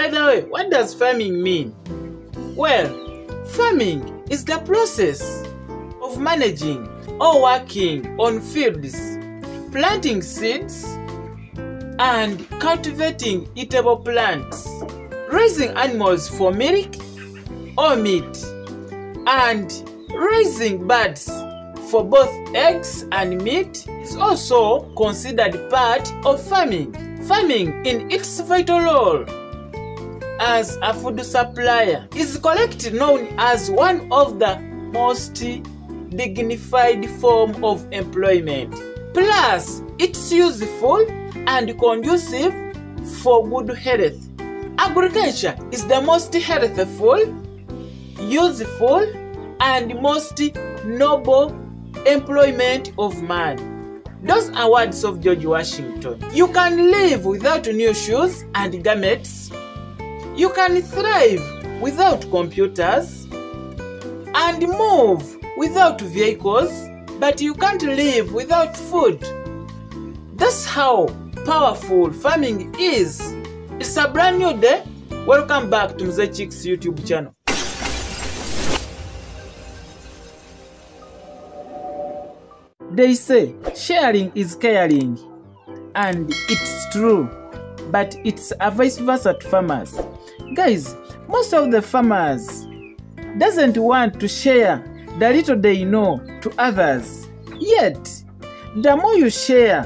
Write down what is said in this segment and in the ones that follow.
By the way, what does farming mean? Well, farming is the process of managing or working on fields, planting seeds, and cultivating eatable plants, raising animals for milk or meat, and raising birds for both eggs and meat is also considered part of farming. Farming, in its vital role as a food supplier, is correctly known as one of the most dignified form of employment. Plus, it's useful and conducive for good health. Agriculture is the most healthful, useful, and most noble employment of man. Those are words of George Washington. You can live without new shoes and garments. You can thrive without computers and move without vehicles, but you can't live without food. That's how powerful farming is. It's a brand new day. Welcome back to Mzee Chicks YouTube channel. They say sharing is caring, and it's true, but it's a vice versa to farmers. Guys, most of the farmers doesn't want to share the little they know to others. Yet, the more you share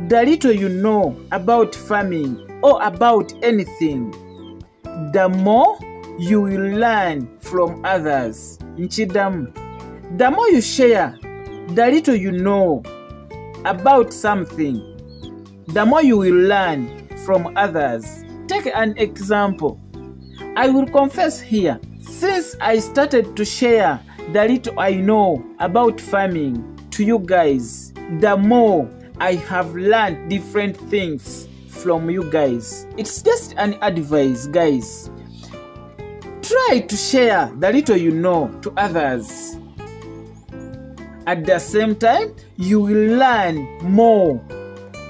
the little you know about farming or about anything, the more you will learn from others. Nchidam. The more you share the little you know about something, the more you will learn from others. Take an example. I will confess here, since I started to share the little I know about farming to you guys, the more I have learned different things from you guys. It's just an advice, guys. Try to share the little you know to others. At the same time, you will learn more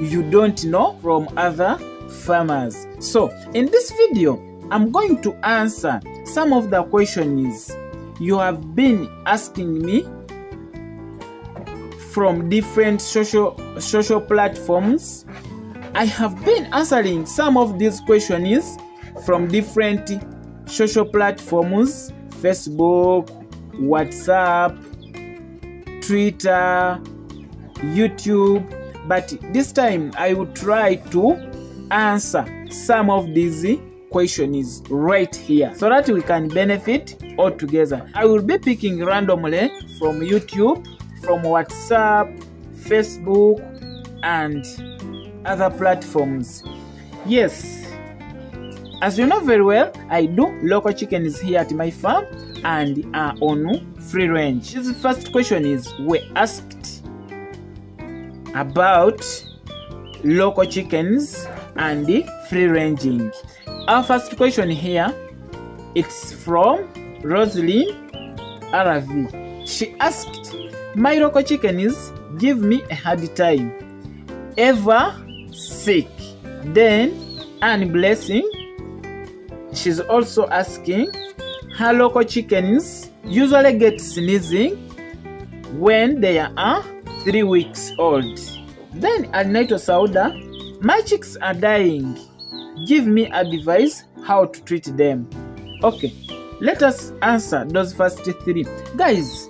you don't know from other farmers. So, in this video, I'm going to answer some of the questions you have been asking me from different social platforms. I have been answering some of these questions from different social platforms: Facebook, WhatsApp, Twitter, YouTube, but this time I will try to answer some of these questions right here so that we can benefit all together. I will be picking randomly from YouTube, from WhatsApp, Facebook, and other platforms. Yes, as you know very well, I do local chickens here at my farm and are on free range. This first question is, we asked about local chickens and free ranging. Our first question here, it's from Rosaline RV. She asked, my local chickens give me a hard time, ever sick, then and blessing. She's also asking, her local chickens usually get sneezing when they are 3 weeks old. Then Alnaito Sauda, my chicks are dying. Give me advice how to treat them. Okay, let us answer those first three. Guys,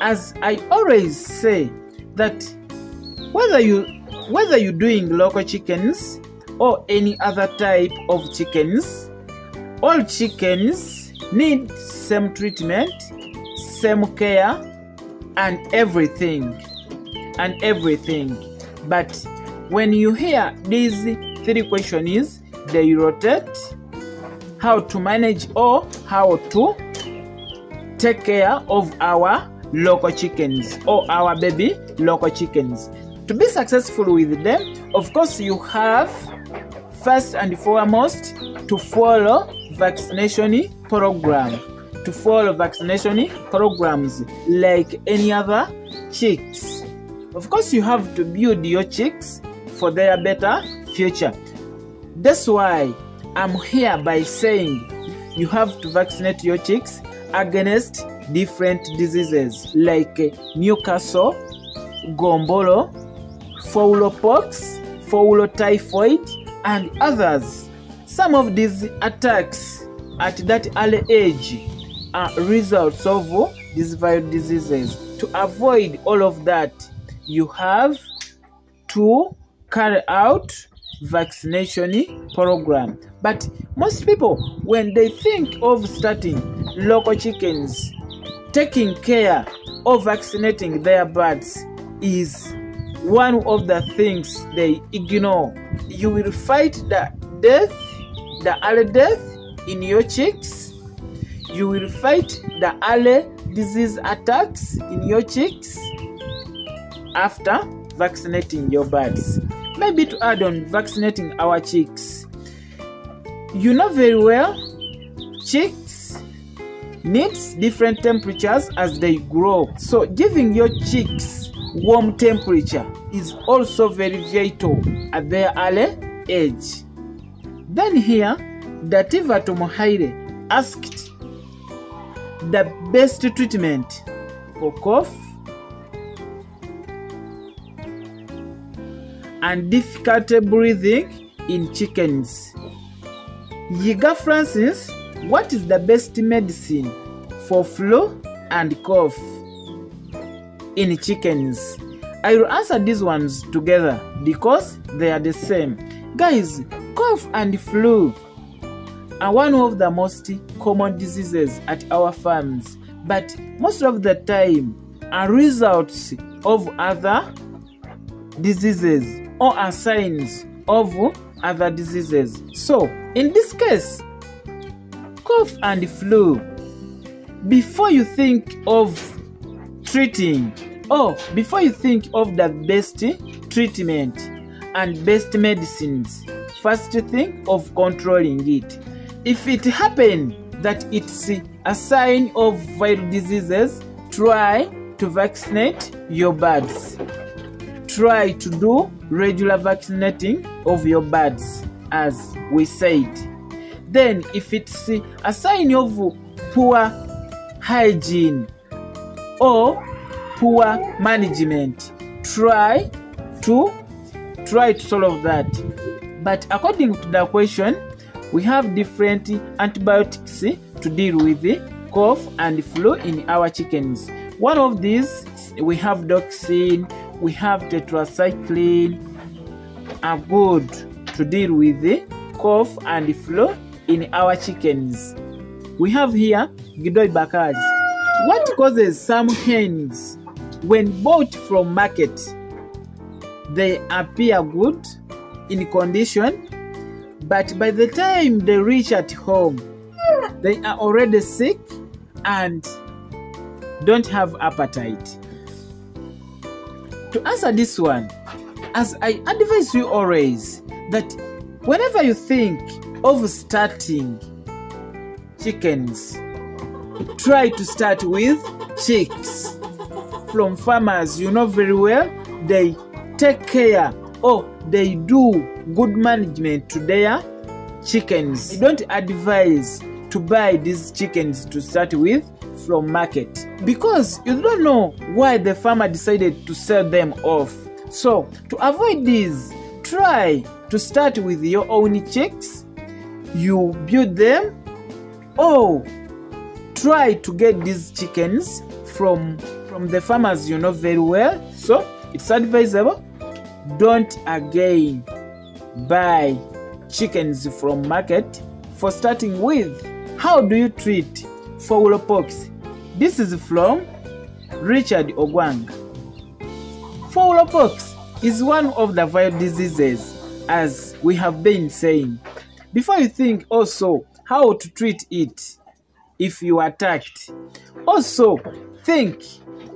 as I always say, that whether you're doing local chickens or any other type of chickens, all chickens need same treatment, same care, and everything. But when you hear these three questions, they rotate: how to manage or how to take care of our local chickens or our baby local chickens. To be successful with them, of course, you have first and foremost to follow vaccination program. To follow vaccination programs like any other chicks. Of course, you have to build your chicks for their better future. That's why I'm here by saying you have to vaccinate your chicks against different diseases like Newcastle, Gombolo, fowlpox, fowl typhoid, and others. Some of these attacks at that early age are results of these viral diseases. To avoid all of that, you have to carry out vaccination program. But most people, when they think of starting local chickens, taking care of vaccinating their birds is one of the things they ignore. You will fight the early death in your chicks. You will fight the early disease attacks in your chicks after vaccinating your birds. Maybe to add on vaccinating our chicks, you know very well chicks needs different temperatures as they grow. So giving your chicks warm temperature is also very vital at their early age. Then here, Dativa Tomohaire asked the best treatment for cough and difficult breathing in chickens. Yiga Francis, what is the best medicine for flu and cough in chickens? I will answer these ones together because they are the same. Guys, cough and flu are one of the most common diseases at our farms, but most of the time are results of other diseases or are signs of other diseases. So in this case, cough and flu, before you think of treating or before you think of the best treatment and best medicines, first think of controlling it. If it happens that it's a sign of viral diseases, try to vaccinate your birds. Try to do regular vaccinating of your birds, as we said. Then if it's a sign of poor hygiene or poor management, try to solve that. But according to the question, we have different antibiotics to deal with the cough and flu in our chickens. One of these, we have doxin, we have tetracycline, are good to deal with the cough and flu in our chickens. We have here Gidoi Bakari. What causes some hens when bought from market? They appear good in condition, but by the time they reach at home, they are already sick and don't have appetite. To answer this one, as I advise you always, that whenever you think of starting chickens, try to start with chicks from farmers you know very well. They take care or they do good management to their chickens. You don't advise to buy these chickens to start with from market because you don't know why the farmer decided to sell them off. So to avoid this, try to start with your own chicks. You build them or try to get these chickens from the farmers you know very well. So it's advisable, don't again buy chickens from market for starting with. How do you treat fowlpox? This is from Richard Ogwang. Fowlpox is one of the viral diseases, as we have been saying. Before you think also how to treat it if you are attacked, also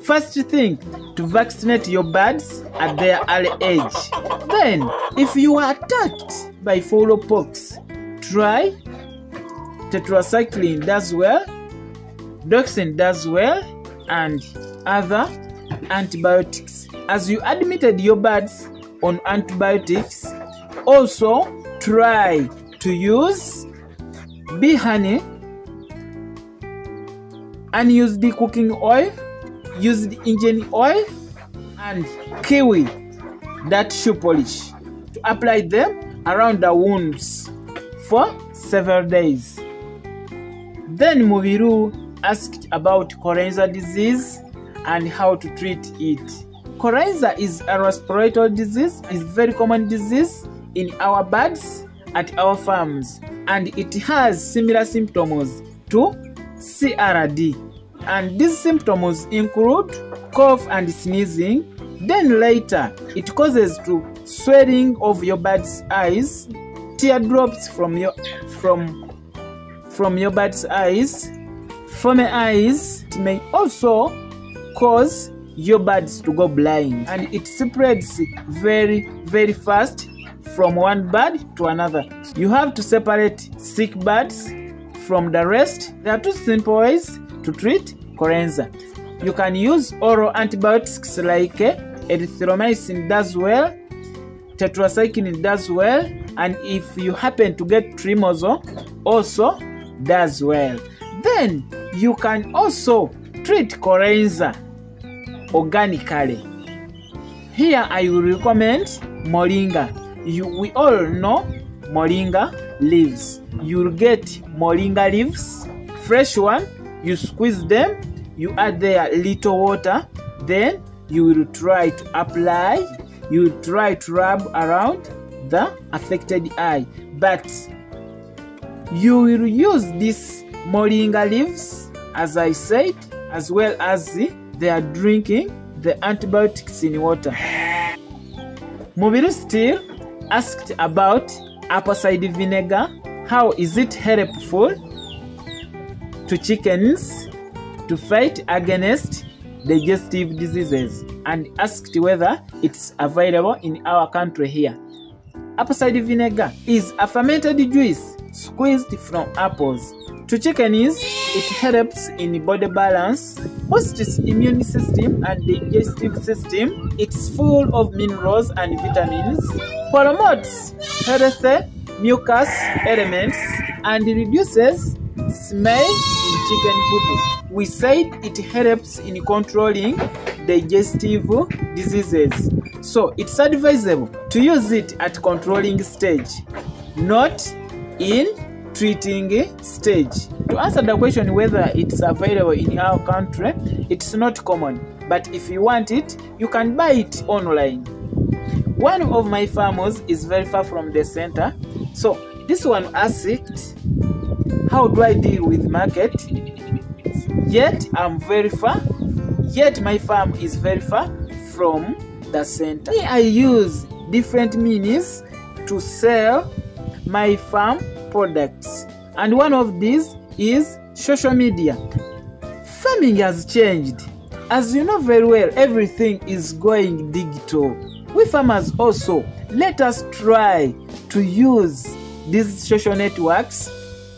first think to vaccinate your birds at their early age. Then, if you are attacked by fowlpox, try tetracycline does well, doxin does well, and other antibiotics. As you admitted your birds on antibiotics, also try to use bee honey, unused cooking oil, used engine oil, and kiwi, that shoe polish, to apply them around the wounds for several days. Then Mubiru asked about Coriander disease and how to treat it. Coriander is a respiratory disease. It's a very common disease in our birds at our farms, and it has similar symptoms to CRD. And these symptoms include cough and sneezing. Then later, it causes to swelling of your bird's eyes, teardrops from your bird's eyes, foamy eyes. It may also cause your birds to go blind, and it spreads very, very fast from one bird to another. You have to separate sick birds from the rest. There are two simple ways to treat Coriander. You can use oral antibiotics like erythromycin does well, tetracycline does well, and if you happen to get trimozole, also does well. Then you can also treat Coriander organically. Here I will recommend moringa. We all know moringa leaves. You'll get moringa leaves, fresh one. You squeeze them, you add there a little water, then you will try to apply, you will try to rub around the affected eye. But you will use these moringa leaves, as I said, as well as they are drinking the antibiotics in water. Mubiru still asked about apple cider vinegar. How is it helpful to chickens to fight against digestive diseases, and asked whether it's available in our country here. Apple cider vinegar is a fermented juice squeezed from apples. To chickens, it helps in body balance, boosts immune system and digestive system. It's full of minerals and vitamins, promotes healthy mucus elements, and reduces smell in chicken poo. We said it helps in controlling digestive diseases. So it's advisable to use it at controlling stage, not in treating stage. To answer the question whether it's available in our country, it's not common, but if you want it, you can buy it online. One of my farmers is very far from the center, so this one asked, how do I deal with market? Yet I'm very far, yet my farm is very far from the center. I use different means to sell my farm products, and one of these is social media. Farming has changed. As you know very well, everything is going digital. We farmers also, let us try to use these social networks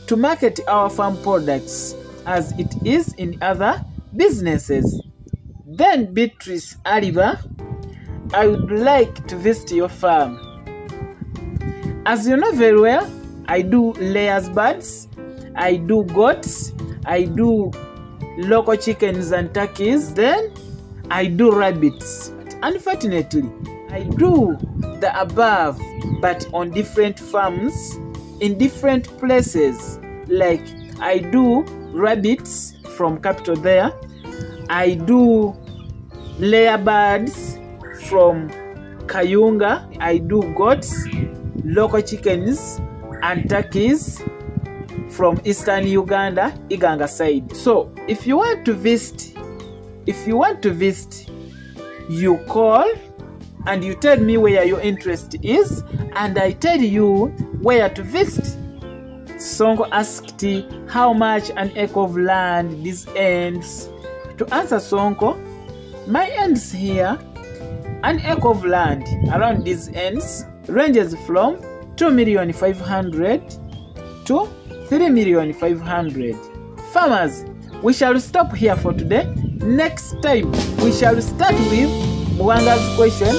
to market our farm products as it is in other businesses. Then Beatrice Aliva, I would like to visit your farm. As you know very well, I do layers birds, I do goats, I do local chickens and turkeys, then I do rabbits. Unfortunately, I do the above, but on different farms, in different places. Like I do rabbits from capital there, I do layer birds from Kayunga, I do goats, local chickens and turkeys from eastern Uganda, Iganga side. So if you want to visit, you call and you tell me where your interest is, and I tell you where to visit. Sonko asked how much an acre of land this ends. To answer Sonko, my ends here, an acre of land around these ends ranges from 2,500,000 to 3,500,000. Farmers, we shall stop here for today. Next time, we shall start with Mwanga's question.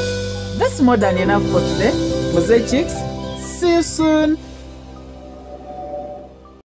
That's more than enough for today. Mose Chicks, see you soon.